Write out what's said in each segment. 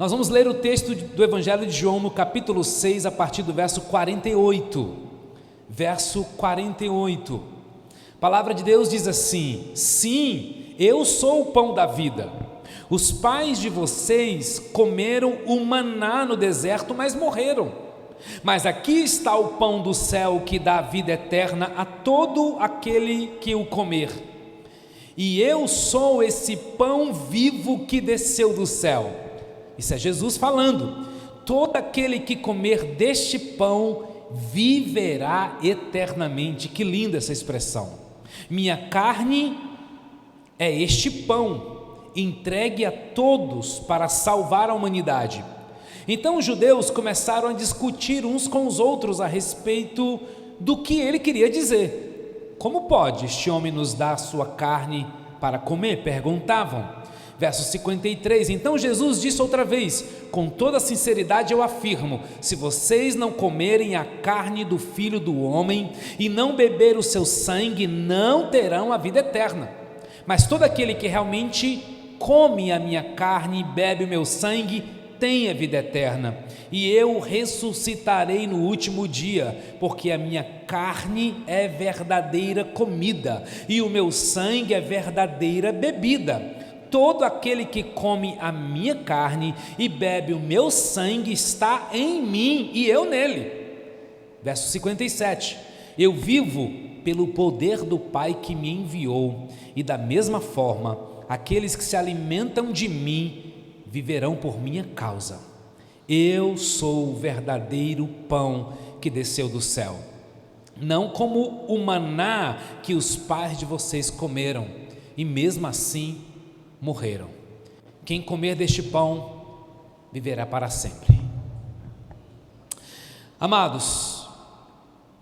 Nós vamos ler o texto do Evangelho de João no capítulo 6, a partir do verso 48. Verso 48. A palavra de Deus diz assim: sim, eu sou o pão da vida. Os pais de vocês comeram o maná no deserto, mas morreram. Mas aqui está o pão do céu que dá vida eterna a todo aquele que o comer. E eu sou esse pão vivo que desceu do céu. Isso é Jesus falando. Todo aquele que comer deste pão viverá eternamente. Que linda essa expressão. Minha carne é este pão, entregue a todos para salvar a humanidade. Então os judeus começaram a discutir uns com os outros a respeito do que ele queria dizer. Como pode este homem nos dar sua carne para comer? Perguntavam. Verso 53, então Jesus disse outra vez: com toda sinceridade eu afirmo, se vocês não comerem a carne do Filho do Homem e não beber o seu sangue, não terão a vida eterna. Mas todo aquele que realmente come a minha carne e bebe o meu sangue tem a vida eterna, e eu ressuscitarei no último dia, porque a minha carne é verdadeira comida e o meu sangue é verdadeira bebida. Todo aquele que come a minha carne e bebe o meu sangue está em mim e eu nele. Verso 57, eu vivo pelo poder do Pai que me enviou, e da mesma forma, aqueles que se alimentam de mim viverão por minha causa. Eu sou o verdadeiro pão que desceu do céu, não como o maná que os pais de vocês comeram e mesmo assim morreram. Quem comer deste pão viverá para sempre. Amados,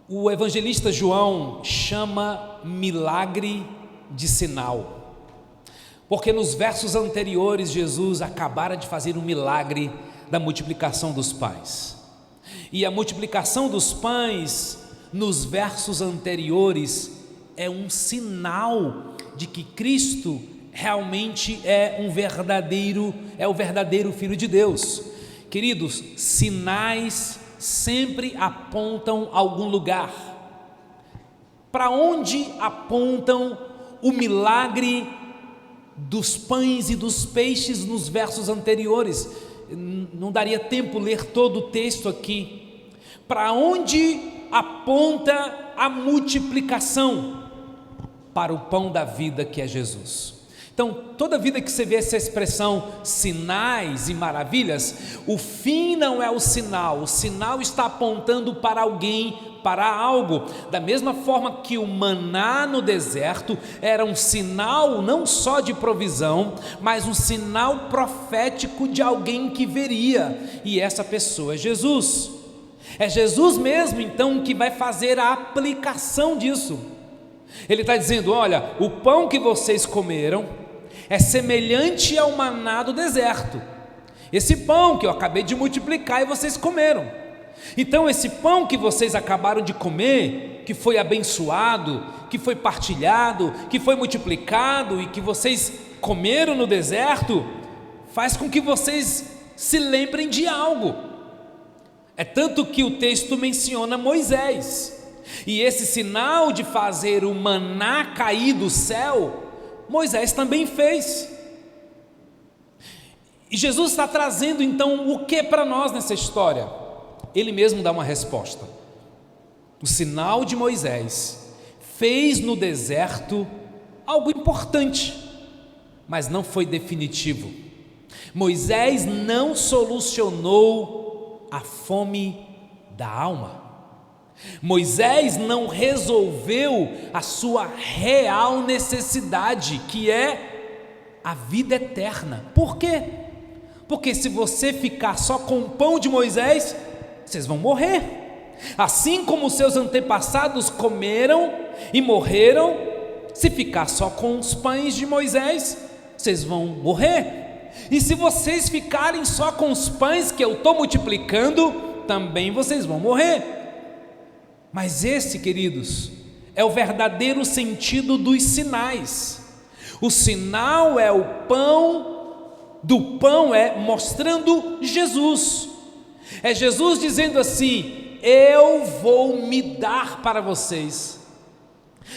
o evangelista João chama milagre de sinal, porque nos versos anteriores Jesus acabara de fazer um milagre da multiplicação dos pães. E a multiplicação dos pães nos versos anteriores é um sinal de que Cristo realmente é o verdadeiro Filho de Deus. Queridos, sinais sempre apontam a algum lugar. Para onde apontam o milagre dos pães e dos peixes nos versos anteriores? Não daria tempo ler todo o texto aqui. Para onde aponta a multiplicação? Para o pão da vida, que é Jesus. Então, toda vida que você vê essa expressão sinais e maravilhas, o fim não é o sinal está apontando para alguém, para algo. Da mesma forma que o maná no deserto era um sinal não só de provisão, mas um sinal profético de alguém que viria, e essa pessoa é Jesus. É Jesus mesmo então que vai fazer a aplicação disso. Ele está dizendo: olha, o pão que vocês comeram é semelhante ao maná do deserto, esse pão que eu acabei de multiplicar e vocês comeram. Então esse pão que vocês acabaram de comer, que foi abençoado, que foi partilhado, que foi multiplicado e que vocês comeram no deserto, faz com que vocês se lembrem de algo. É tanto que o texto menciona Moisés, e esse sinal de fazer o maná cair do céu, Moisés também fez. E Jesus está trazendo então o que para nós nessa história? Ele mesmo dá uma resposta. O sinal de Moisés fez no deserto algo importante, mas não foi definitivo. Moisés não solucionou a fome da alma. Moisés não resolveu a sua real necessidade, que é a vida eterna. Por quê? Porque se você ficar só com o pão de Moisés, vocês vão morrer. Assim como os seus antepassados comeram e morreram, se ficar só com os pães de Moisés, vocês vão morrer. E se vocês ficarem só com os pães que eu estou multiplicando, também vocês vão morrer. Mas esse, queridos, é o verdadeiro sentido dos sinais. O sinal é o pão do pão é mostrando Jesus. É Jesus dizendo assim: eu vou me dar para vocês.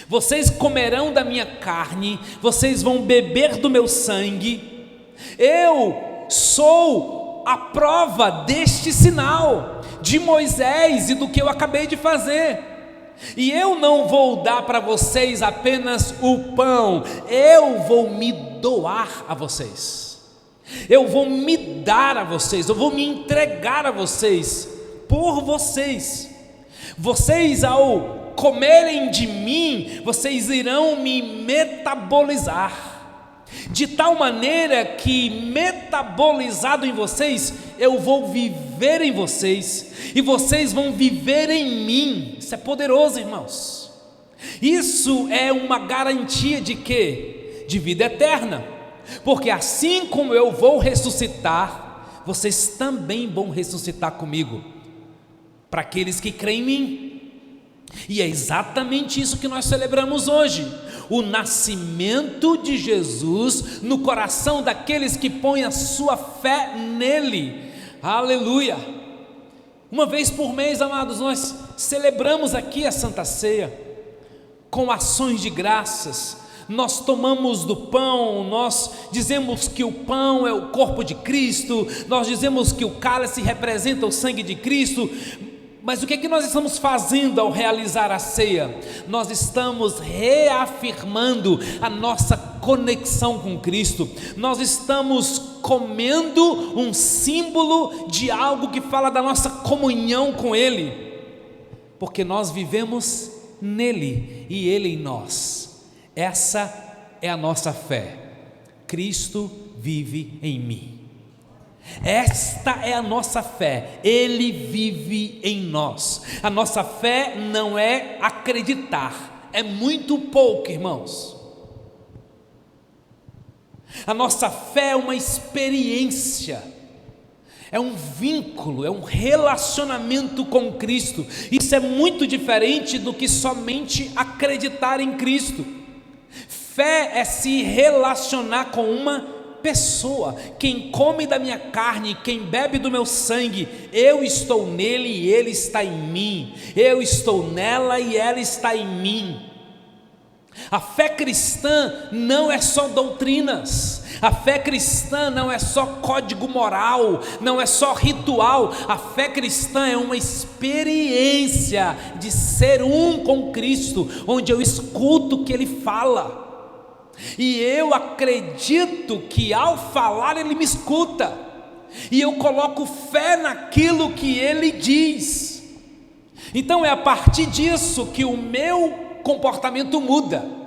Vocês comerão da minha carne, vocês vão beber do meu sangue. Eu sou a prova deste sinal de Moisés e do que eu acabei de fazer. E eu não vou dar para vocês apenas o pão, eu vou me doar a vocês. Eu vou me dar a vocês, eu vou me entregar a vocês, por vocês. Vocês, ao comerem de mim, vocês irão me metabolizar, de tal maneira que, metabolizado em vocês, eu vou viver em vocês, e vocês vão viver em mim. Isso é poderoso, irmãos. Isso é uma garantia de quê? De vida eterna. Porque assim como eu vou ressuscitar, vocês também vão ressuscitar comigo, para aqueles que creem em mim. E é exatamente isso que nós celebramos hoje: o nascimento de Jesus no coração daqueles que põem a sua fé nele. Aleluia! Uma vez por mês, amados, nós celebramos aqui a Santa Ceia com ações de graças. Nós tomamos do pão, nós dizemos que o pão é o corpo de Cristo, nós dizemos que o cálice representa o sangue de Cristo. Mas o que é que nós estamos fazendo ao realizar a ceia? Nós estamos reafirmando a nossa conexão com Cristo. Nós estamos comendo um símbolo de algo que fala da nossa comunhão com Ele, porque nós vivemos nele e Ele em nós. Essa é a nossa fé. Cristo vive em mim. Esta é a nossa fé. Ele vive em nós. A nossa fé não é acreditar, é muito pouco, irmãos. A nossa fé é uma experiência, é um vínculo, é um relacionamento com Cristo. Isso é muito diferente do que somente acreditar em Cristo. Fé é se relacionar com uma pessoa. Quem come da minha carne, quem bebe do meu sangue, eu estou nele e ele está em mim. Eu estou nela e ela está em mim. A fé cristã não é só doutrinas. A fé cristã não é só código moral, não é só ritual. A fé cristã é uma experiência de ser um com Cristo, onde eu escuto o que Ele fala, e eu acredito que ao falar Ele me escuta, e eu coloco fé naquilo que Ele diz. Então é a partir disso que o meu comportamento muda.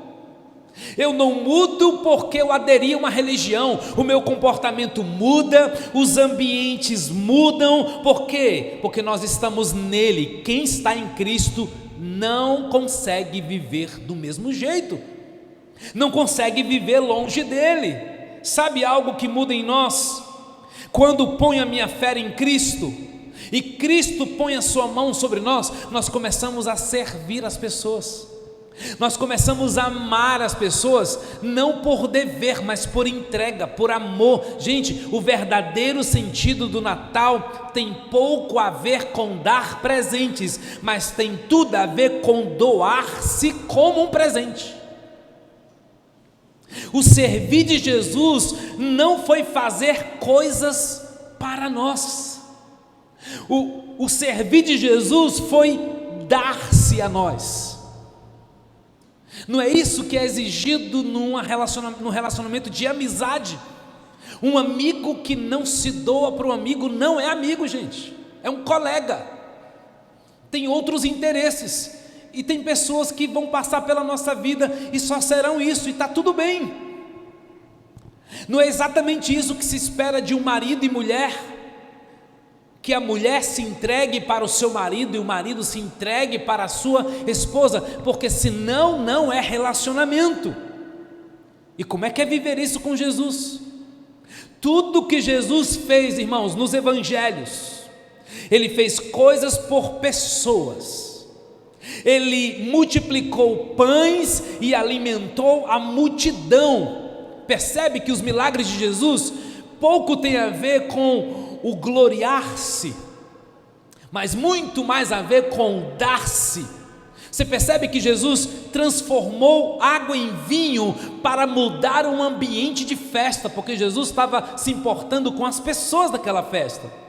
Eu não mudo porque eu aderi a uma religião. O meu comportamento muda, os ambientes mudam. Por quê? Porque nós estamos nele. Quem está em Cristo não consegue viver do mesmo jeito, não consegue viver longe dele. Sabe algo que muda em nós? Quando ponho a minha fé em Cristo e Cristo põe a sua mão sobre nós, nós começamos a servir as pessoas. Nós começamos a amar as pessoas, não por dever, mas por entrega, por amor. Gente, o verdadeiro sentido do Natal tem pouco a ver com dar presentes, mas tem tudo a ver com doar-se como um presente. O servir de Jesus não foi fazer coisas para nós. O servir de Jesus foi dar-se a nós. Não é isso que é exigido num relacionamento de amizade. Um amigo que não se doa para um amigo não é amigo, gente, é um colega, tem outros interesses, e tem pessoas que vão passar pela nossa vida e só serão isso, e está tudo bem. Não é exatamente isso que se espera de um marido e mulher, que a mulher se entregue para o seu marido e o marido se entregue para a sua esposa, porque senão não é relacionamento. E como é que é viver isso com Jesus? Tudo que Jesus fez, irmãos, nos evangelhos, Ele fez coisas por pessoas. Ele multiplicou pães e alimentou a multidão. Percebe que os milagres de Jesus, pouco tem a ver com o gloriar-se, mas muito mais a ver com o dar-se. Você percebe que Jesus transformou água em vinho para mudar um ambiente de festa, porque Jesus estava se importando com as pessoas daquela festa.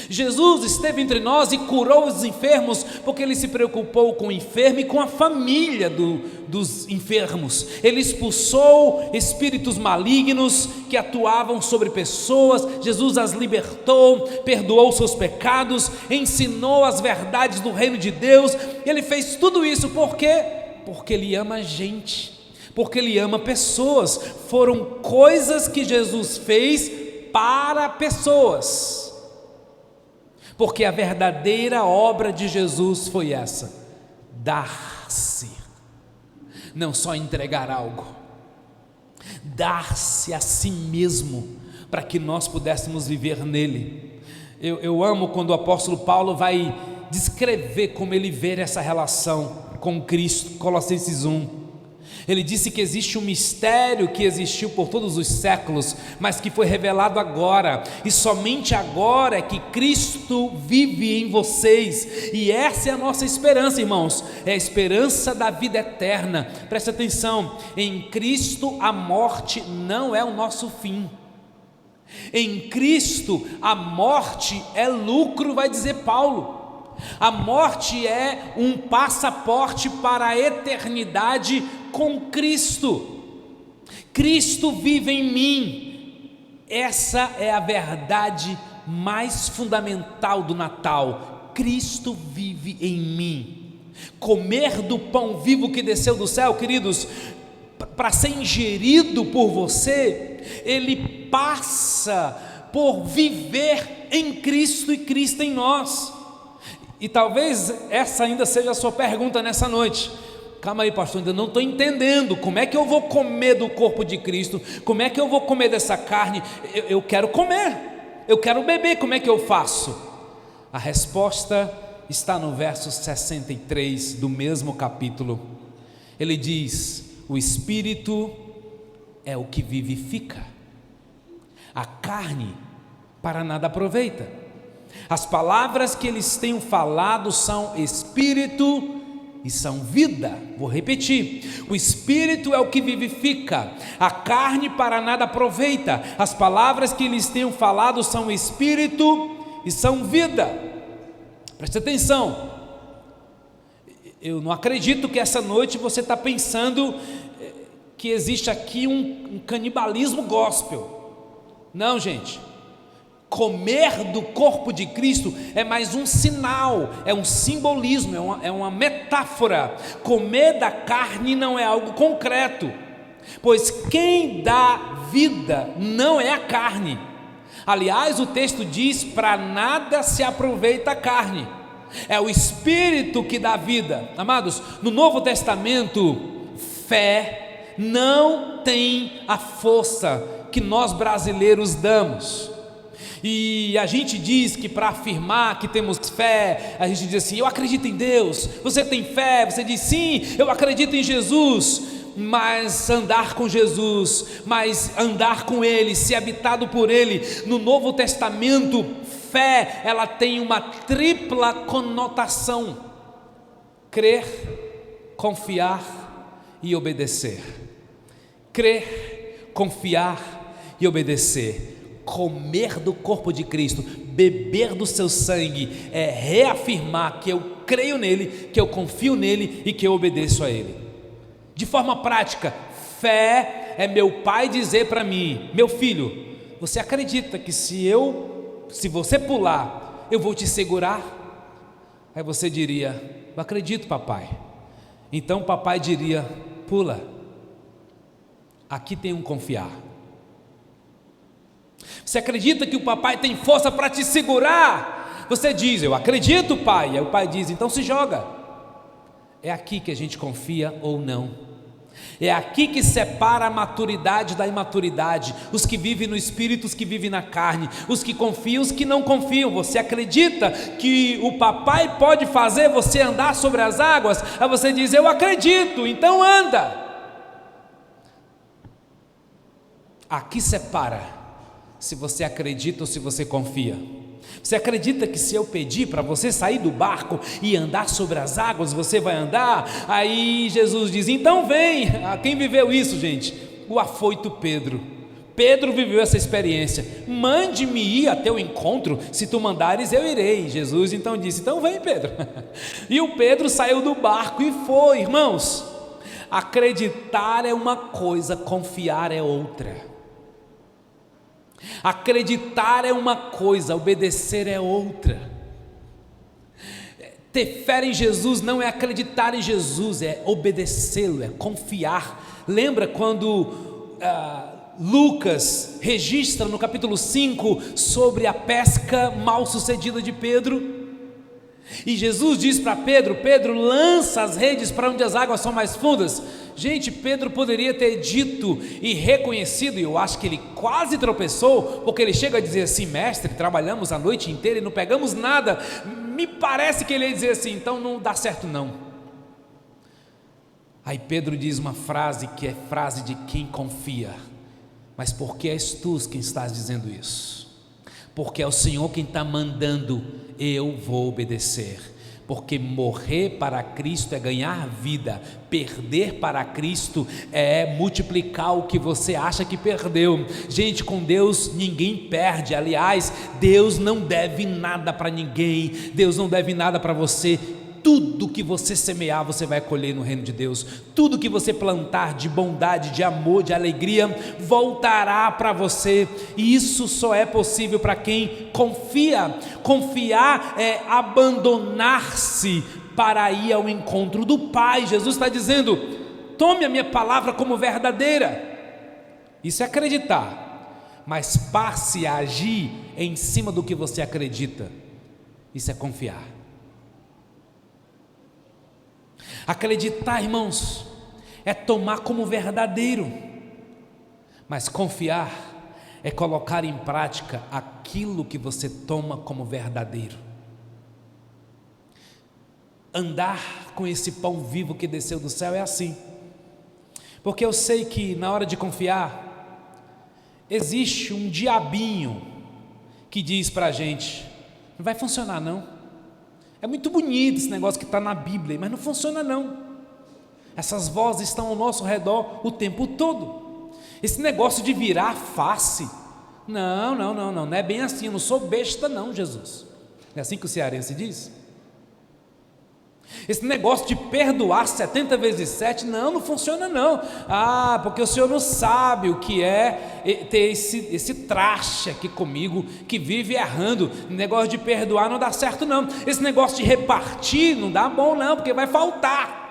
Jesus esteve entre nós e curou os enfermos, porque Ele se preocupou com o enfermo e com a família dos enfermos. Ele expulsou espíritos malignos que atuavam sobre pessoas. Jesus as libertou, perdoou seus pecados, ensinou as verdades do reino de Deus. Ele fez tudo isso por quê? Porque Ele ama a gente, porque Ele ama pessoas. Foram coisas que Jesus fez para pessoas, porque a verdadeira obra de Jesus foi essa: dar-se, não só entregar algo, dar-se a si mesmo, para que nós pudéssemos viver nele. Eu amo quando o apóstolo Paulo vai descrever como ele vê essa relação com Cristo. Colossenses 1, ele disse que existe um mistério que existiu por todos os séculos, mas que foi revelado agora, e somente agora é que Cristo vive em vocês, e essa é a nossa esperança, irmãos, é a esperança da vida eterna. Preste atenção, em Cristo a morte não é o nosso fim, em Cristo a morte é lucro, vai dizer Paulo. A morte é um passaporte para a eternidade com Cristo. Cristo vive em mim. Essa é a verdade mais fundamental do Natal. Cristo vive em mim. Comer do pão vivo que desceu do céu, queridos, para ser ingerido por você, ele passa por viver em Cristo e Cristo em nós. E talvez essa ainda seja a sua pergunta nessa noite. Calma aí, pastor, ainda não estou entendendo. Como é que eu vou comer do corpo de Cristo? Como é que eu vou comer dessa carne? Eu quero comer, eu quero beber, como é que eu faço? A resposta está no verso 63 do mesmo capítulo. Ele diz: o Espírito é o que vivifica, a carne para nada aproveita. As palavras que eles têm falado são espírito e são vida. Vou repetir: o Espírito é o que vivifica, a carne para nada aproveita. As palavras que eles têm falado são espírito e são vida. Preste atenção. Eu não acredito que essa noite você está pensando que existe aqui um canibalismo gospel. Não, gente. Comer do corpo de Cristo é mais um sinal, é um simbolismo, é uma metáfora. Comer da carne não é algo concreto, pois quem dá vida não é a carne. Aliás, o texto diz: para nada se aproveita a carne, é o Espírito que dá vida. Amados, no Novo Testamento, fé não tem a força que nós brasileiros damos. E a gente diz que para afirmar que temos fé, a gente diz assim: eu acredito em Deus. Você tem fé? Você diz: sim, eu acredito em Jesus. Mas andar com Jesus, mas andar com Ele, ser habitado por Ele. No Novo Testamento, fé, ela tem uma tripla conotação: crer, confiar e obedecer. Crer, confiar e obedecer. Comer do corpo de Cristo, beber do seu sangue, é reafirmar que eu creio nele, que eu confio nele e que eu obedeço a ele. De forma prática, fé é meu pai dizer para mim: meu filho, você acredita que se você pular, eu vou te segurar? Aí você diria: eu acredito, papai. Então o papai diria: pula, aqui tem um confiar. Você acredita que o papai tem força para te segurar? Você diz: eu acredito, pai. Aí o pai diz: então se joga. É aqui que a gente confia ou não. É aqui que separa a maturidade da imaturidade. Os que vivem no Espírito, os que vivem na carne. Os que confiam, os que não confiam. Você acredita que o papai pode fazer você andar sobre as águas? Aí você diz: eu acredito, então anda. Aqui separa se você acredita ou se você confia. Você acredita que se eu pedir para você sair do barco e andar sobre as águas, você vai andar? Aí Jesus diz, então vem. Quem viveu isso, gente? O afoito Pedro. Pedro viveu essa experiência. Mande-me ir até o encontro, se tu mandares eu irei. Jesus então disse, então vem, Pedro. E o Pedro saiu do barco e foi. Irmãos, acreditar é uma coisa, confiar é outra. Acreditar é uma coisa, obedecer é outra. Ter fé em Jesus não é acreditar em Jesus, é obedecê-lo, é confiar. Lembra quando Lucas registra no capítulo 5 sobre a pesca mal sucedida de Pedro? E Jesus diz para Pedro, Pedro, lança as redes para onde as águas são mais fundas. Gente, Pedro poderia ter dito e reconhecido, e eu acho que ele quase tropeçou, porque ele chega a dizer assim, mestre, trabalhamos a noite inteira e não pegamos nada. Me parece que ele ia dizer assim, então não dá certo não. Aí Pedro diz uma frase que é frase de quem confia, mas por que és tu quem estás dizendo isso? Porque é o Senhor quem está mandando, eu vou obedecer. Porque morrer para Cristo é ganhar vida, perder para Cristo é multiplicar o que você acha que perdeu. Gente, com Deus ninguém perde. Aliás, Deus não deve nada para ninguém, Deus não deve nada para você. Tudo que você semear, você vai colher no reino de Deus. Tudo que você plantar de bondade, de amor, de alegria, voltará para você. E isso só é possível para quem confia. Confiar é abandonar-se para ir ao encontro do Pai. Jesus está dizendo, tome a minha palavra como verdadeira. Isso é acreditar. Mas passe a agir em cima do que você acredita. Isso é confiar. Acreditar, irmãos, é tomar como verdadeiro, mas confiar é colocar em prática aquilo que você toma como verdadeiro. Andar com esse pão vivo que desceu do céu é assim, porque eu sei que na hora de confiar, existe um diabinho que diz para a gente, não vai funcionar não. É muito bonito esse negócio que está na Bíblia, mas não funciona não. Essas vozes estão ao nosso redor o tempo todo. Esse negócio de virar face, não é bem assim, eu não sou besta não, Jesus. É assim que o cearense diz? Esse negócio de perdoar 70 vezes 7, não funciona não. Porque o Senhor não sabe o que é ter esse traste aqui comigo, que vive errando. Negócio de perdoar não dá certo não. Esse negócio de repartir não dá bom não, porque vai faltar.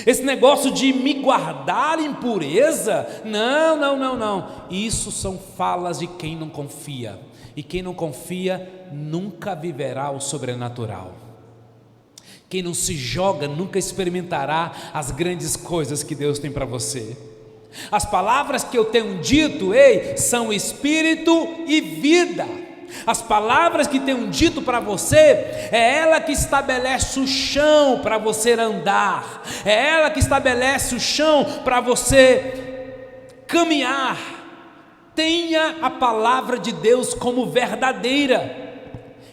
Esse negócio de me guardar em pureza, não. Isso são falas de quem não confia. E quem não confia nunca viverá o sobrenatural. Quem não se joga nunca experimentará as grandes coisas que Deus tem para você. As palavras que eu tenho dito, são espírito e vida. As palavras que tenho dito para você, é ela que estabelece o chão para você andar, é ela que estabelece o chão para você caminhar. Tenha a palavra de Deus como verdadeira.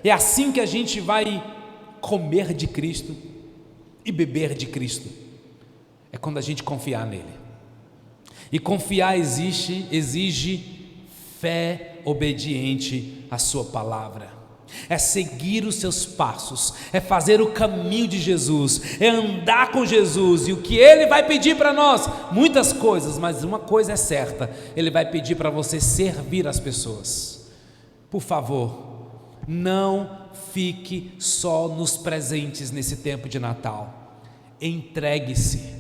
É assim que a gente vai comer de Cristo e beber de Cristo, é quando a gente confiar nele. E confiar exige fé obediente à sua palavra, é seguir os seus passos, é fazer o caminho de Jesus, é andar com Jesus. E o que ele vai pedir para nós? Muitas coisas, mas uma coisa é certa, ele vai pedir para você servir as pessoas. Por favor, não fique só nos presentes nesse tempo de Natal. Entregue-se,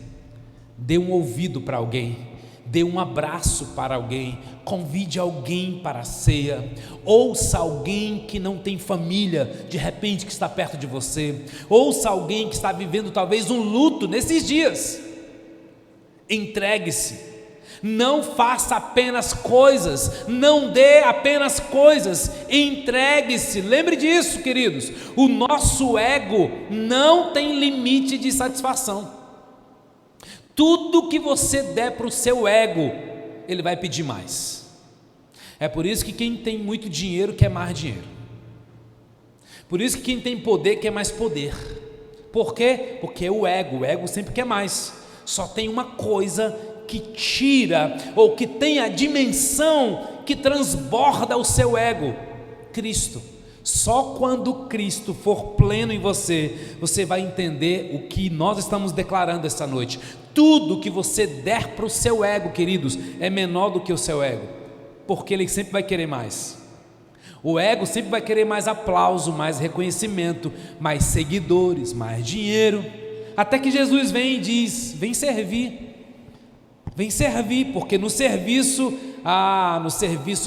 dê um ouvido para alguém, dê um abraço para alguém, convide alguém para a ceia, ouça alguém que não tem família, de repente que está perto de você, ouça alguém que está vivendo talvez um luto nesses dias. Entregue-se. Não faça apenas coisas, não dê apenas coisas, entregue-se. Lembre disso, queridos, o nosso ego não tem limite de satisfação. Tudo que você der para o seu ego, ele vai pedir mais. É por isso que quem tem muito dinheiro quer mais dinheiro. Por isso que quem tem poder quer mais poder. Por quê? Porque o ego sempre quer mais. Só tem uma coisa que tira, ou que tem a dimensão que transborda o seu ego: Cristo. Só quando Cristo for pleno em você, você vai entender o que nós estamos declarando esta noite. Tudo que você der para o seu ego, queridos, é menor do que o seu ego, porque ele sempre vai querer mais. O ego sempre vai querer mais aplauso, mais reconhecimento, mais seguidores, mais dinheiro, até que Jesus vem e diz: vem servir, porque no serviço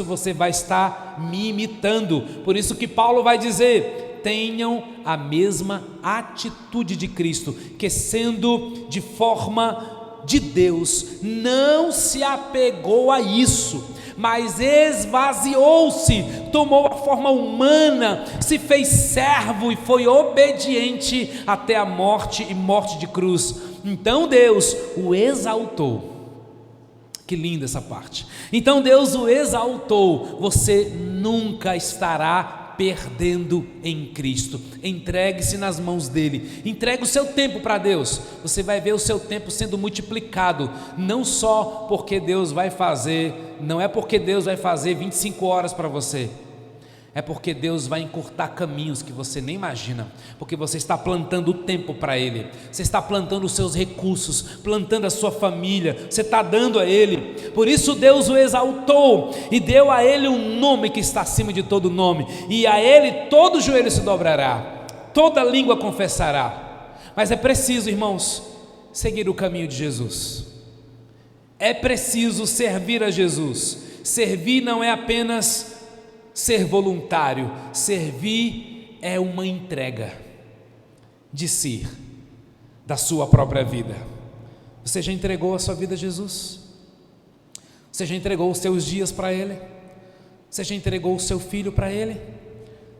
você vai estar me imitando. Por isso que Paulo vai dizer: tenham a mesma atitude de Cristo, que sendo de forma de Deus, não se apegou a isso, mas esvaziou-se, tomou a forma humana, se fez servo e foi obediente até a morte, e morte de cruz. Então Deus o exaltou. Que linda essa parte. Então Deus o exaltou. Você nunca estará perdendo em Cristo. Entregue-se nas mãos dele. Entregue o seu tempo para Deus. Você vai ver o seu tempo sendo multiplicado. Não só porque Deus vai fazer, não é porque Deus vai fazer 25 horas para você. É porque Deus vai encurtar caminhos que você nem imagina, porque você está plantando o tempo para Ele, você está plantando os seus recursos, plantando a sua família, você está dando a Ele. Por isso Deus o exaltou e deu a Ele um nome que está acima de todo nome, e a Ele todo joelho se dobrará, toda língua confessará. Mas é preciso, irmãos, seguir o caminho de Jesus. É preciso servir a Jesus. Servir não é apenas ser voluntário, servir é uma entrega de si, da sua própria vida. Você já entregou a sua vida a Jesus? Você já entregou os seus dias para Ele? Você já entregou o seu filho para Ele?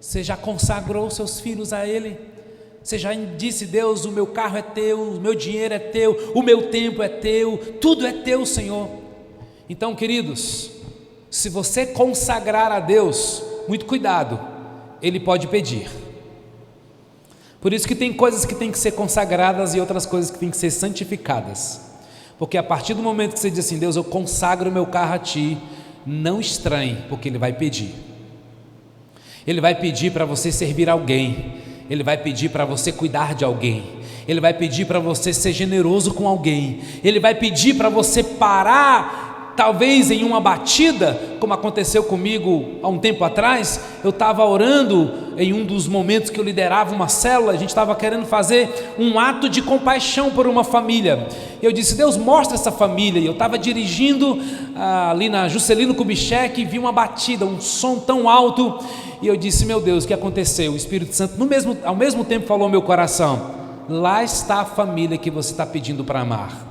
Você já consagrou os seus filhos a Ele? Você já disse: Deus, o meu carro é teu, o meu dinheiro é teu, o meu tempo é teu, tudo é teu, Senhor. Então, queridos, se você consagrar a Deus, muito cuidado, Ele pode pedir. Por isso que tem coisas que têm que ser consagradas e outras coisas que têm que ser santificadas. Porque a partir do momento que você diz assim: Deus, eu consagro o meu carro a Ti, não estranhe, porque Ele vai pedir. Ele vai pedir para você servir alguém, Ele vai pedir para você cuidar de alguém, Ele vai pedir para você ser generoso com alguém, Ele vai pedir para você parar, talvez em uma batida, como aconteceu comigo há um tempo atrás. Eu estava orando em um dos momentos que eu liderava uma célula, a gente estava querendo fazer um ato de compaixão por uma família. Eu disse: Deus, mostra essa família. E eu estava dirigindo ali na Juscelino Kubitschek e vi uma batida, um som tão alto, e eu disse: meu Deus, o que aconteceu? O Espírito Santo ao mesmo tempo falou ao meu coração: lá está a família que você está pedindo para amar.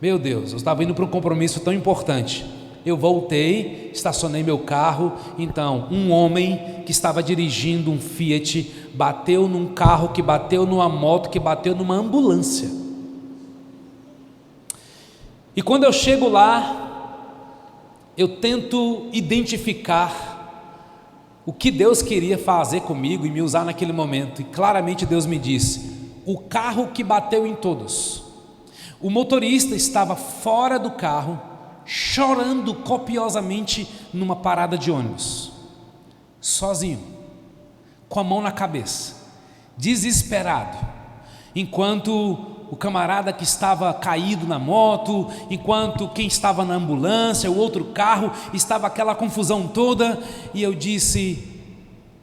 Meu Deus, eu estava indo para um compromisso tão importante. Eu voltei, estacionei meu carro. Então, um homem que estava dirigindo um Fiat bateu num carro, que bateu numa moto, que bateu numa ambulância. E quando eu chego lá, eu tento identificar o que Deus queria fazer comigo e me usar naquele momento. E claramente Deus me disse: o carro que bateu em todos. O motorista estava fora do carro, chorando copiosamente numa parada de ônibus, sozinho, com a mão na cabeça, desesperado, enquanto o camarada que estava caído na moto, enquanto quem estava na ambulância, o outro carro, estava aquela confusão toda. E eu disse: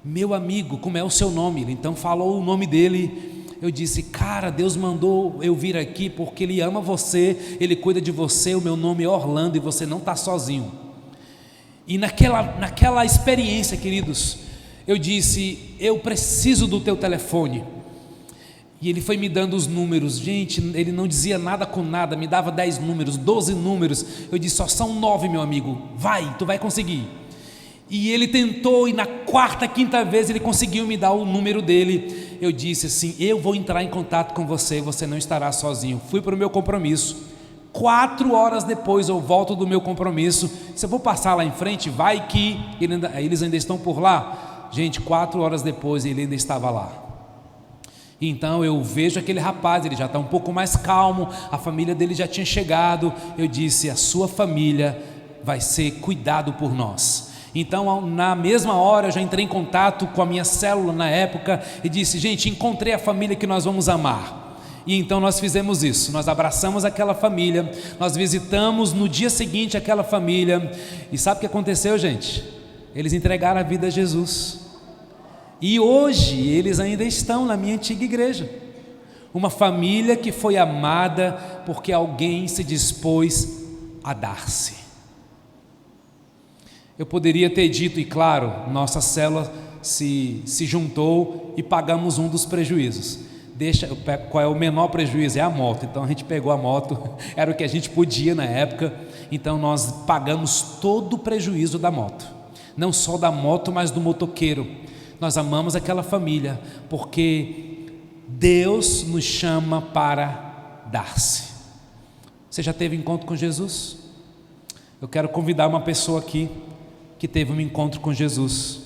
meu amigo, como é o seu nome? Ele então falou o nome dele. Eu disse: cara, Deus mandou eu vir aqui porque Ele ama você, Ele cuida de você, o meu nome é Orlando e você não está sozinho. E naquela experiência, queridos, eu disse: eu preciso do teu telefone. E ele foi me dando os números. Gente, ele não dizia nada com nada, me dava 10 números, 12 números. Eu disse: só são 9, meu amigo, vai, tu vai conseguir. E ele tentou, e na quarta, quinta vez ele conseguiu me dar o número dele. Eu disse assim: eu vou entrar em contato com você, você não estará sozinho. Fui para o meu compromisso, 4 horas depois eu volto do meu compromisso. Se eu vou passar lá em frente, vai que eles ainda estão por lá. Gente, 4 horas depois ele ainda estava lá. Então eu vejo aquele rapaz, ele já está um pouco mais calmo, a família dele já tinha chegado. Eu disse: a sua família vai ser cuidado por nós. Então na mesma hora eu já entrei em contato com a minha célula na época e disse: gente, encontrei a família que nós vamos amar. E então nós fizemos isso, nós abraçamos aquela família, nós visitamos no dia seguinte aquela família. E sabe o que aconteceu, gente? Eles entregaram a vida a Jesus. E hoje eles ainda estão na minha antiga igreja. Uma família que foi amada porque alguém se dispôs a dar-se. Eu poderia ter dito, e claro, nossa célula se juntou e pagamos um dos prejuízos. Qual é o menor prejuízo? É a moto. Então a gente pegou a moto, era o que a gente podia na época. Então nós pagamos todo o prejuízo da moto. Não só da moto, mas do motoqueiro. Nós amamos aquela família, porque Deus nos chama para dar-se. Você já teve encontro com Jesus? Eu quero convidar uma pessoa aqui que teve um encontro com Jesus,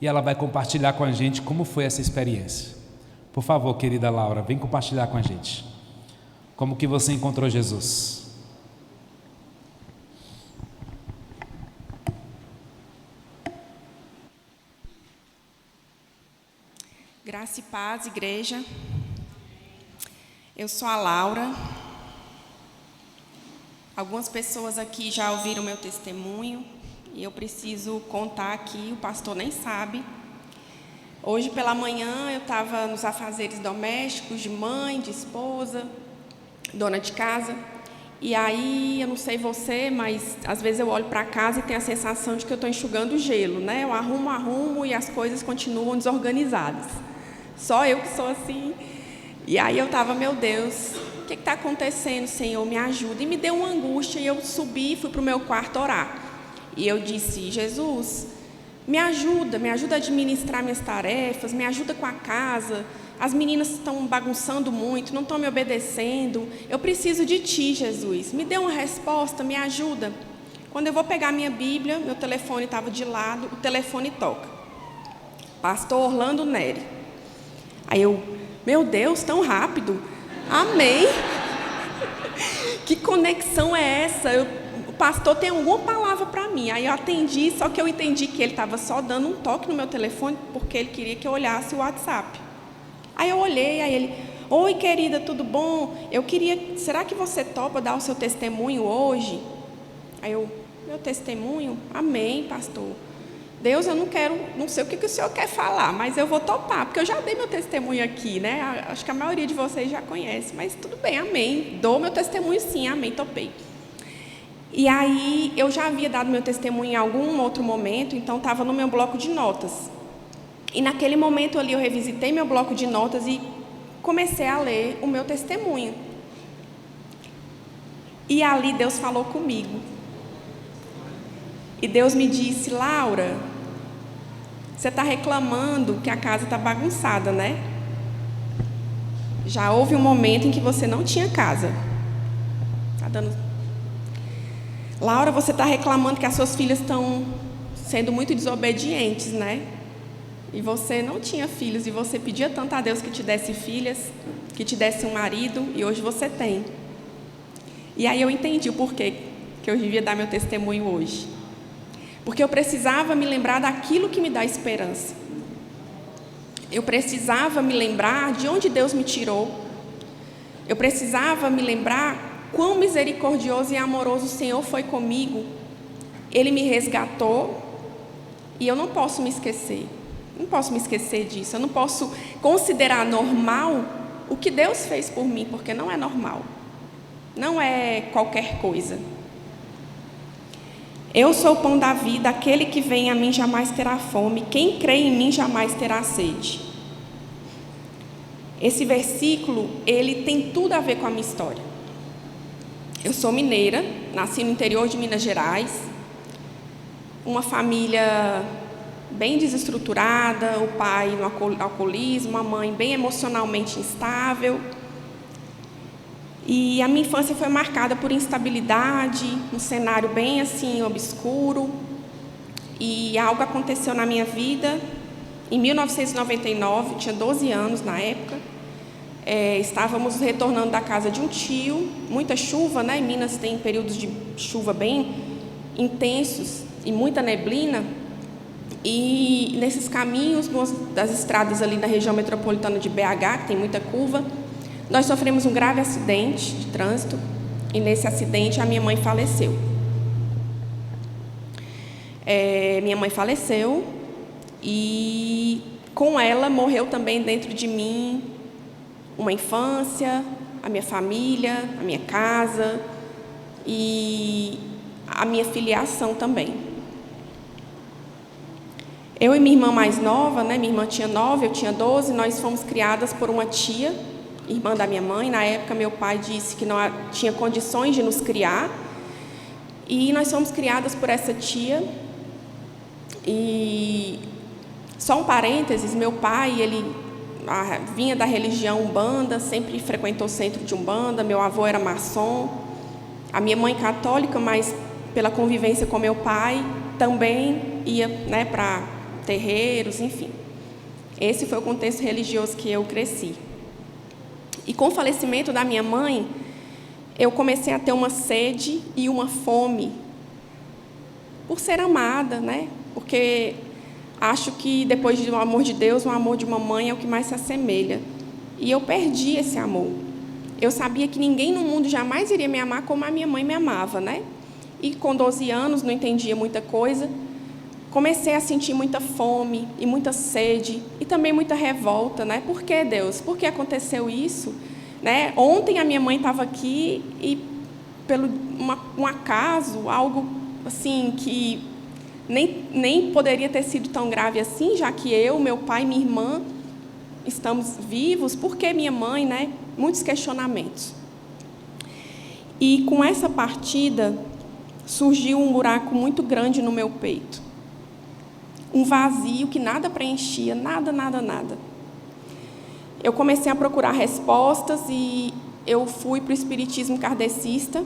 e ela vai compartilhar com a gente como foi essa experiência. Por favor, querida Laura, vem compartilhar com a gente. Como que você encontrou Jesus? Graça e paz, igreja. Eu sou a Laura. Algumas pessoas aqui já ouviram meu testemunho e eu preciso contar aqui, o pastor nem sabe. Hoje pela manhã eu estava nos afazeres domésticos, de mãe, de esposa, dona de casa. E aí, eu não sei você, mas às vezes eu olho para casa e tenho a sensação de que eu estou enxugando gelo, né? Eu arrumo e as coisas continuam desorganizadas. Só eu que sou assim. E aí eu estava: meu Deus, o que está acontecendo, Senhor? Me ajuda. E me deu uma angústia e eu subi e fui para o meu quarto orar. E eu disse: Jesus, me ajuda a administrar minhas tarefas, me ajuda com a casa. As meninas estão bagunçando muito, não estão me obedecendo. Eu preciso de Ti, Jesus. Me dê uma resposta, me ajuda. Quando eu vou pegar minha Bíblia, meu telefone estava de lado, o telefone toca. Pastor Orlando Nery. Aí eu: meu Deus, tão rápido. Amém. Que conexão é essa? O pastor tem alguma palavra para mim. Aí eu atendi, só que eu entendi que ele estava só dando um toque no meu telefone porque ele queria que eu olhasse o WhatsApp. Aí eu olhei, aí ele: oi, querida, tudo bom? Será que você topa dar o seu testemunho hoje? Aí eu: meu testemunho? Amém, pastor. Deus, eu não sei o que o senhor quer falar, mas eu vou topar, porque eu já dei meu testemunho aqui, né? Acho que a maioria de vocês já conhece, mas tudo bem, amém. Dou meu testemunho sim, amém, topei. E aí, eu já havia dado meu testemunho em algum outro momento, então estava no meu bloco de notas. E naquele momento ali eu revisitei meu bloco de notas e comecei a ler o meu testemunho. E ali Deus falou comigo. E Deus me disse: Laura, você está reclamando que a casa está bagunçada, né? Já houve um momento em que você não tinha casa. Tá dando... Laura, você está reclamando que as suas filhas estão sendo muito desobedientes, né? E você não tinha filhos, e você pedia tanto a Deus que te desse filhas, que te desse um marido, e hoje você tem. E aí eu entendi o porquê que eu devia dar meu testemunho hoje. Porque eu precisava me lembrar daquilo que me dá esperança. Eu precisava me lembrar de onde Deus me tirou. Eu precisava me lembrar quão misericordioso e amoroso o Senhor foi comigo. Ele me resgatou e eu não posso me esquecer. Não posso me esquecer disso. Eu não posso considerar normal o que Deus fez por mim, porque não é normal. Não é qualquer coisa. Eu sou o pão da vida, aquele que vem a mim jamais terá fome, quem crê em mim jamais terá sede. Esse versículo, ele tem tudo a ver com a minha história. Eu sou mineira, nasci no interior de Minas Gerais, uma família bem desestruturada, o pai no alcoolismo, a mãe bem emocionalmente instável. E a minha infância foi marcada por instabilidade, um cenário bem assim obscuro. E algo aconteceu na minha vida em 1999, tinha 12 anos na época. Estávamos retornando da casa de um tio, muita chuva, né? Em Minas tem períodos de chuva bem intensos e muita neblina. E nesses caminhos das estradas ali na região metropolitana de BH, que tem muita curva, nós sofremos um grave acidente de trânsito. E nesse acidente a minha mãe faleceu. Minha mãe faleceu e com ela morreu também dentro de mim uma infância, a minha família, a minha casa e a minha filiação também. Eu e minha irmã mais nova, né, minha irmã tinha 9, eu tinha 12, nós fomos criadas por uma tia, irmã da minha mãe. Na época, meu pai disse que não tinha condições de nos criar, e nós fomos criadas por essa tia. E só um parênteses, meu pai, ele vinha da religião Umbanda, sempre frequentou o centro de Umbanda, meu avô era maçom, a minha mãe católica, mas pela convivência com meu pai, também ia, né, para terreiros, enfim. Esse foi o contexto religioso que eu cresci. E com o falecimento da minha mãe, eu comecei a ter uma sede e uma fome por ser amada, né? Porque acho que depois do amor de Deus, o amor de uma mãe é o que mais se assemelha. E eu perdi esse amor. Eu sabia que ninguém no mundo jamais iria me amar como a minha mãe me amava, né? E com 12 anos, não entendia muita coisa, comecei a sentir muita fome e muita sede e também muita revolta, né? Por que, Deus? Por que aconteceu isso? Né? Ontem a minha mãe estava aqui e, pelo um acaso, algo assim que nem poderia ter sido tão grave assim, já que eu, meu pai e minha irmã estamos vivos. Por que minha mãe, né? Muitos questionamentos. E com essa partida, surgiu um buraco muito grande no meu peito. Um vazio que nada preenchia, nada. Eu comecei a procurar respostas e eu fui para o espiritismo kardecista,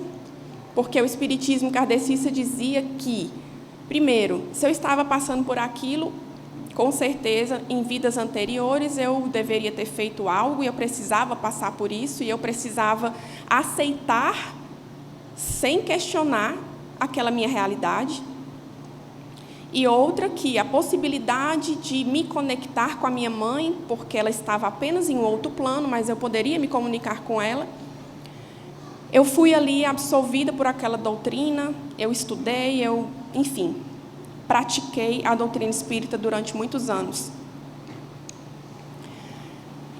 porque o espiritismo kardecista dizia que, primeiro, se eu estava passando por aquilo, com certeza, em vidas anteriores, eu deveria ter feito algo e eu precisava passar por isso e eu precisava aceitar, sem questionar, aquela minha realidade. E outra, que a possibilidade de me conectar com a minha mãe, porque ela estava apenas em um outro plano, mas eu poderia me comunicar com ela. Eu fui ali absolvida por aquela doutrina, eu estudei, enfim, pratiquei a doutrina espírita durante muitos anos.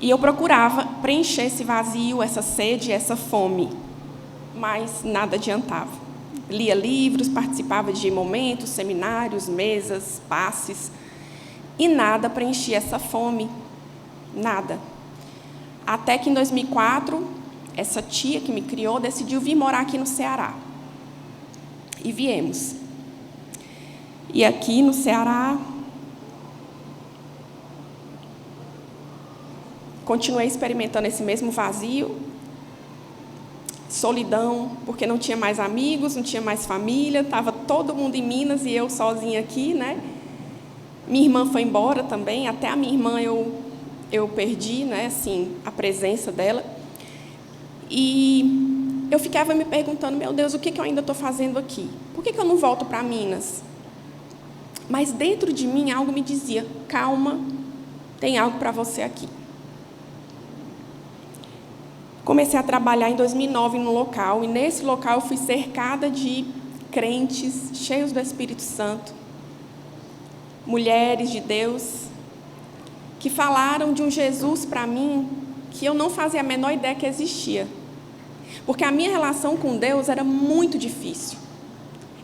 E eu procurava preencher esse vazio, essa sede, essa fome, mas nada adiantava. Lia livros, participava de momentos, seminários, mesas, passes, e nada preenchia essa fome, nada. Até que em 2004, essa tia que me criou decidiu vir morar aqui no Ceará. E viemos. E aqui no Ceará, continuei experimentando esse mesmo vazio, solidão, porque não tinha mais amigos, não tinha mais família, estava todo mundo em Minas e eu sozinha aqui, né? Minha irmã foi embora também, até a minha irmã eu perdi, né, assim, a presença dela. E eu ficava me perguntando, meu Deus, o que eu ainda estou fazendo aqui? Por que eu não volto para Minas? Mas dentro de mim algo me dizia, calma, tem algo para você aqui. Comecei a trabalhar em 2009 num local, e nesse local eu fui cercada de crentes cheios do Espírito Santo, mulheres de Deus, que falaram de um Jesus para mim que eu não fazia a menor ideia que existia. Porque a minha relação com Deus era muito difícil.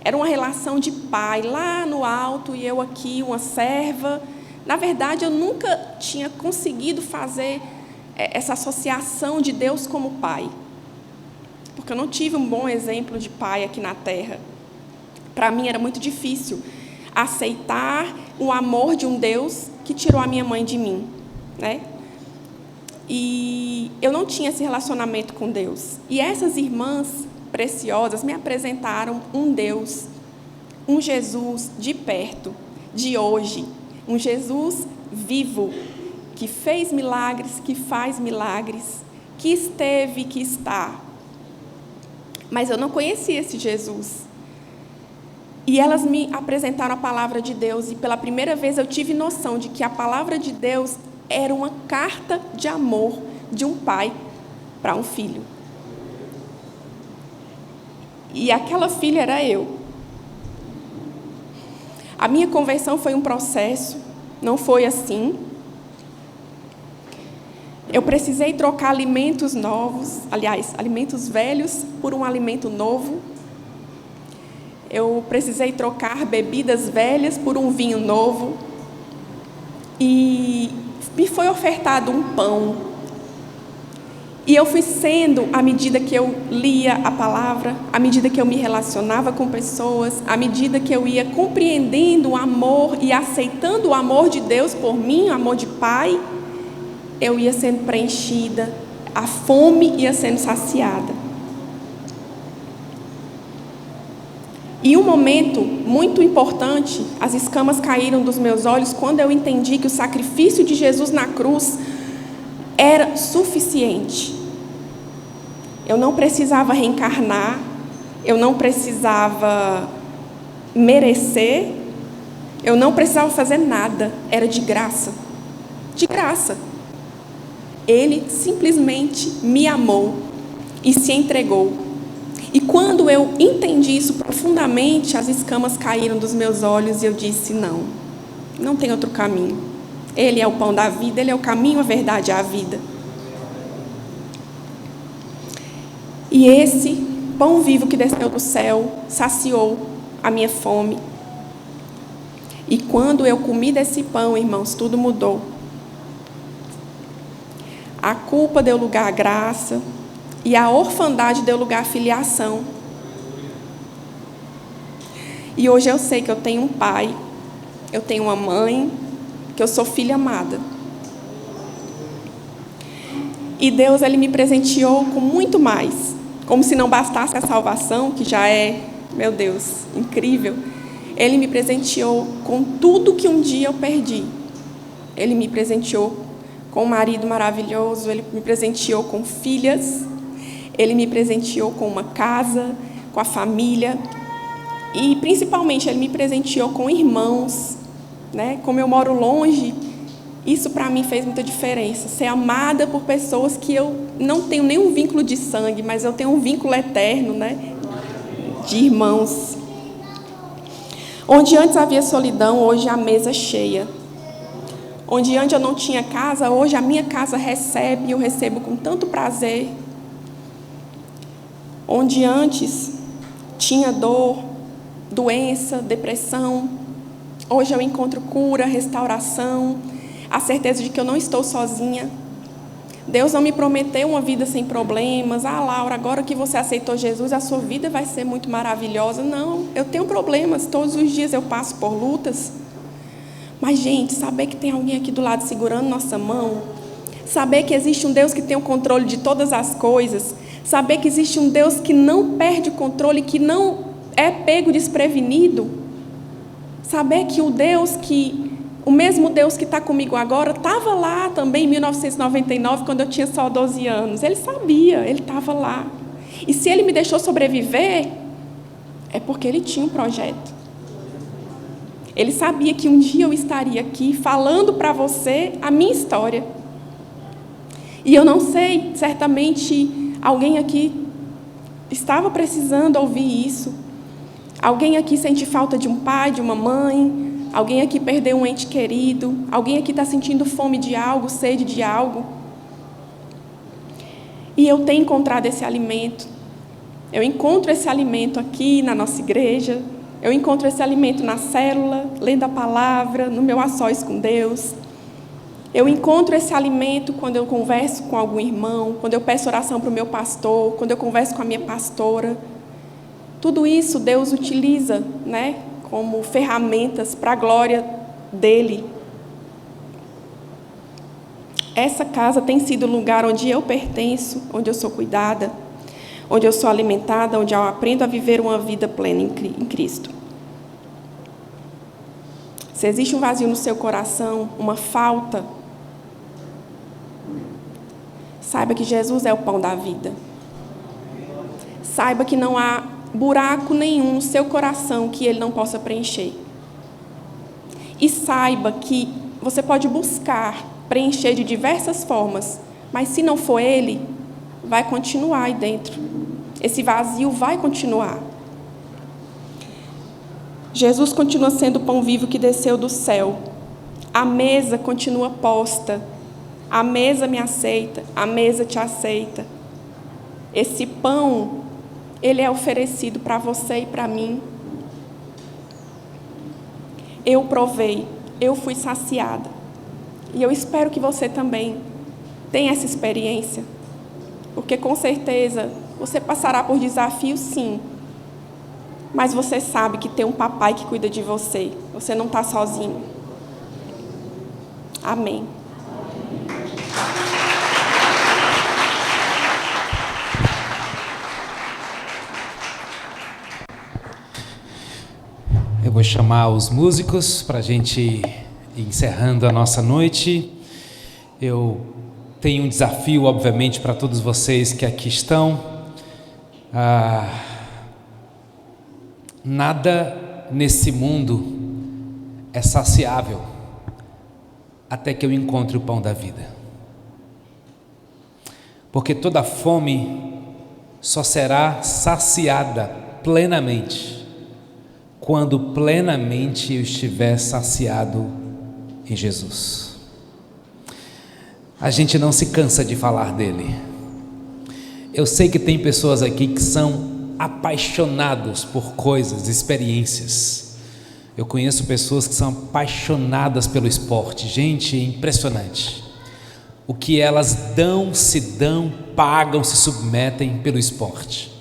Era uma relação de pai, lá no alto, e eu aqui, uma serva. Na verdade, eu nunca tinha conseguido fazer essa associação de Deus como pai, porque eu não tive um bom exemplo de pai aqui na terra. Para mim era muito difícil aceitar o amor de um Deus que tirou a minha mãe de mim, né? e eu não tinha esse relacionamento com Deus. E essas irmãs preciosas me apresentaram um Deus, um Jesus de perto, de hoje, um Jesus vivo, que fez milagres, que faz milagres, que esteve, que está. Mas eu não conhecia esse Jesus. E elas me apresentaram a palavra de Deus, e pela primeira vez eu tive noção de que a palavra de Deus era uma carta de amor de um pai para um filho. E aquela filha era eu. A minha conversão foi um processo, não foi assim. Eu precisei trocar alimentos novos, aliás, alimentos velhos por um alimento novo. Eu precisei trocar bebidas velhas por um vinho novo. E me foi ofertado um pão. E eu fui sendo, à medida que eu lia a palavra, à medida que eu me relacionava com pessoas, à medida que eu ia compreendendo o amor e aceitando o amor de Deus por mim, o amor de Pai, eu ia sendo preenchida, a fome ia sendo saciada. E um momento muito importante, as escamas caíram dos meus olhos quando eu entendi que o sacrifício de Jesus na cruz era suficiente. Eu não precisava reencarnar, eu não precisava merecer, eu não precisava fazer nada, era de graça. De graça. Ele simplesmente me amou e se entregou. E quando eu entendi isso profundamente, as escamas caíram dos meus olhos e eu disse, não tem outro caminho. Ele é o pão da vida, Ele é o caminho, a verdade e a vida. E esse pão vivo que desceu do céu saciou a minha fome. E quando eu comi desse pão, irmãos, tudo mudou. A culpa deu lugar à graça e a orfandade deu lugar à filiação. E hoje eu sei que eu tenho um pai, eu tenho uma mãe, que eu sou filha amada. E Deus, Ele me presenteou com muito mais. Como se não bastasse a salvação, que já é, meu Deus, incrível. Ele me presenteou com tudo que um dia eu perdi. Ele me presenteou com um marido maravilhoso, Ele me presenteou com filhas, Ele me presenteou com uma casa, com a família. E, principalmente, Ele me presenteou com irmãos. Né? Como eu moro longe, isso para mim fez muita diferença. Ser amada por pessoas que eu não tenho nenhum vínculo de sangue, mas eu tenho um vínculo eterno, né? De irmãos. Onde antes havia solidão, hoje a mesa cheia. Onde antes eu não tinha casa, hoje a minha casa recebe, e eu recebo com tanto prazer. Onde antes tinha dor, doença, depressão, hoje eu encontro cura, restauração, a certeza de que eu não estou sozinha. Deus não me prometeu uma vida sem problemas. Laura, agora que você aceitou Jesus, a sua vida vai ser muito maravilhosa. Não, eu tenho problemas, todos os dias eu passo por lutas. Mas, gente, saber que tem alguém aqui do lado segurando nossa mão, saber que existe um Deus que tem o controle de todas as coisas, saber que existe um Deus que não perde o controle, que não é pego desprevenido, saber que o mesmo Deus que está comigo agora estava lá também em 1999, quando eu tinha só 12 anos. Ele sabia, Ele estava lá. E se Ele me deixou sobreviver, é porque Ele tinha um projeto. Ele sabia que um dia eu estaria aqui falando para você a minha história. E eu não sei, certamente alguém aqui estava precisando ouvir isso. Alguém aqui sente falta de um pai, de uma mãe. Alguém aqui perdeu um ente querido. Alguém aqui está sentindo fome de algo, sede de algo. E eu tenho encontrado esse alimento. Eu encontro esse alimento aqui na nossa igreja. Eu encontro esse alimento na célula, lendo a palavra, no meu a sós com Deus. Eu encontro esse alimento quando eu converso com algum irmão, quando eu peço oração para o meu pastor, quando eu converso com a minha pastora. Tudo isso Deus utiliza, né, como ferramentas para a glória dEle. Essa casa tem sido o lugar onde eu pertenço, onde eu sou cuidada, onde eu sou alimentada, onde eu aprendo a viver uma vida plena em Cristo. Se existe um vazio no seu coração, uma falta, saiba que Jesus é o pão da vida. Saiba que não há buraco nenhum no seu coração que Ele não possa preencher. E saiba que você pode buscar preencher de diversas formas, mas se não for Ele, vai continuar aí dentro. Esse vazio vai continuar. Jesus continua sendo o pão vivo que desceu do céu. A mesa continua posta. A mesa me aceita, a mesa te aceita. Esse pão, ele é oferecido para você e para mim. Eu provei, eu fui saciada. E eu espero que você também tenha essa experiência. Porque com certeza você passará por desafios, sim. Mas você sabe que tem um papai que cuida de você. Você não está sozinho. Amém. Eu vou chamar os músicos para a gente ir encerrando a nossa noite. Eu tenho um desafio, obviamente, para todos vocês que aqui estão. Nada nesse mundo é saciável até que eu encontre o pão da vida. Porque toda fome só será saciada plenamente quando plenamente eu estiver saciado em Jesus. A gente não se cansa de falar dele. Eu sei que tem pessoas aqui que são apaixonados por coisas, experiências. Eu conheço pessoas que são apaixonadas pelo esporte. Gente, é impressionante. O que elas se dão, pagam, se submetem pelo esporte.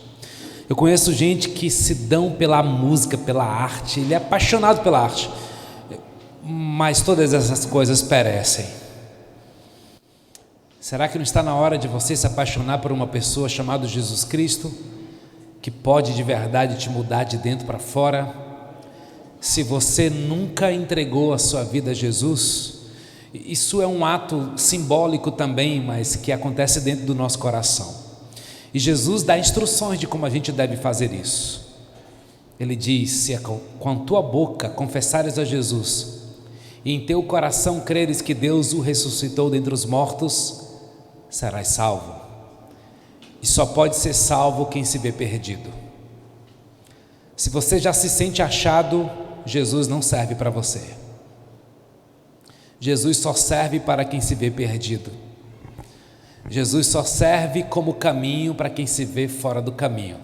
Eu conheço gente que se dão pela música, pela arte. Ele é apaixonado pela arte. Mas todas essas coisas perecem. Será que não está na hora de você se apaixonar por uma pessoa chamada Jesus Cristo, que pode de verdade te mudar de dentro para fora? Se você nunca entregou a sua vida a Jesus, isso é um ato simbólico também, mas que acontece dentro do nosso coração. E Jesus dá instruções de como a gente deve fazer isso. Ele diz: se com a tua boca confessares a Jesus e em teu coração creres que Deus o ressuscitou dentre os mortos, serás salvo. E só pode ser salvo quem se vê perdido. Se você já se sente achado, Jesus não serve para você. Jesus só serve para quem se vê perdido. Jesus só serve como caminho para quem se vê fora do caminho.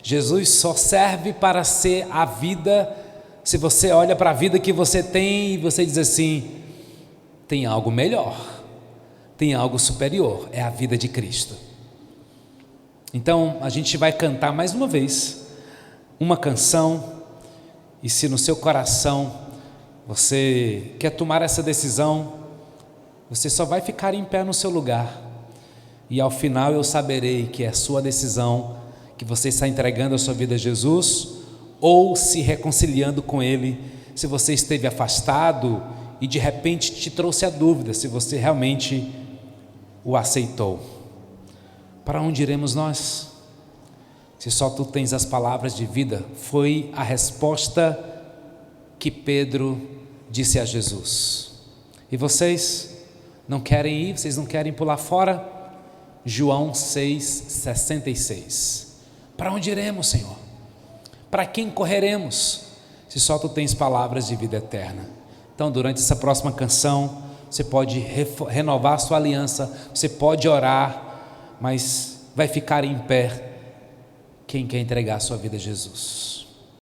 Jesus só serve para ser a vida. Se você olha para a vida que você tem e você diz assim: tem algo melhor, tem algo superior, é a vida de Cristo. Então a gente vai cantar mais uma vez uma canção, e se no seu coração você quer tomar essa decisão, você só vai ficar em pé no seu lugar, e ao final eu saberei que é a sua decisão, que você está entregando a sua vida a Jesus ou se reconciliando com Ele. Se você esteve afastado e de repente te trouxe a dúvida se você realmente o aceitou. Para onde iremos nós? Se só tu tens as palavras de vida. Foi a resposta que Pedro disse a Jesus. E vocês não querem ir? Vocês não querem pular fora? João 6,66. Para onde iremos, Senhor? Para quem correremos? Se só tu tens palavras de vida eterna. Então, durante essa próxima canção, você pode renovar a sua aliança, você pode orar, mas vai ficar em pé quem quer entregar a sua vida a Jesus.